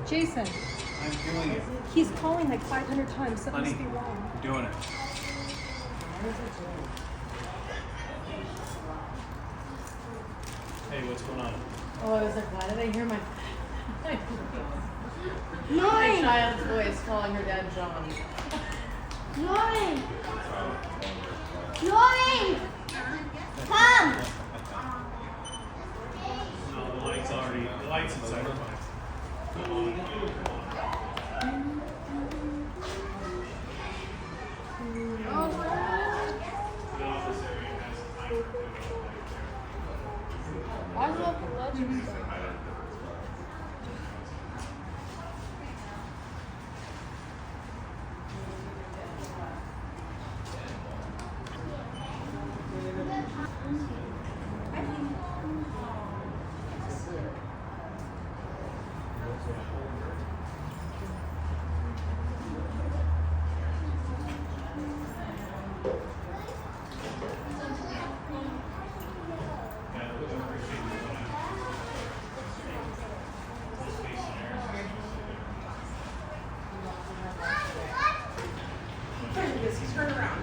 Jason. I'm doing it. He's calling like 500 times. Something Honey, must be wrong. I'm doing it. Hey, what's going on? Oh, I was like, why did I hear my Nine! child's voice calling her dad John? Nine! Nine! Come! No, the light's inside her mind. I love the legends. Turn around.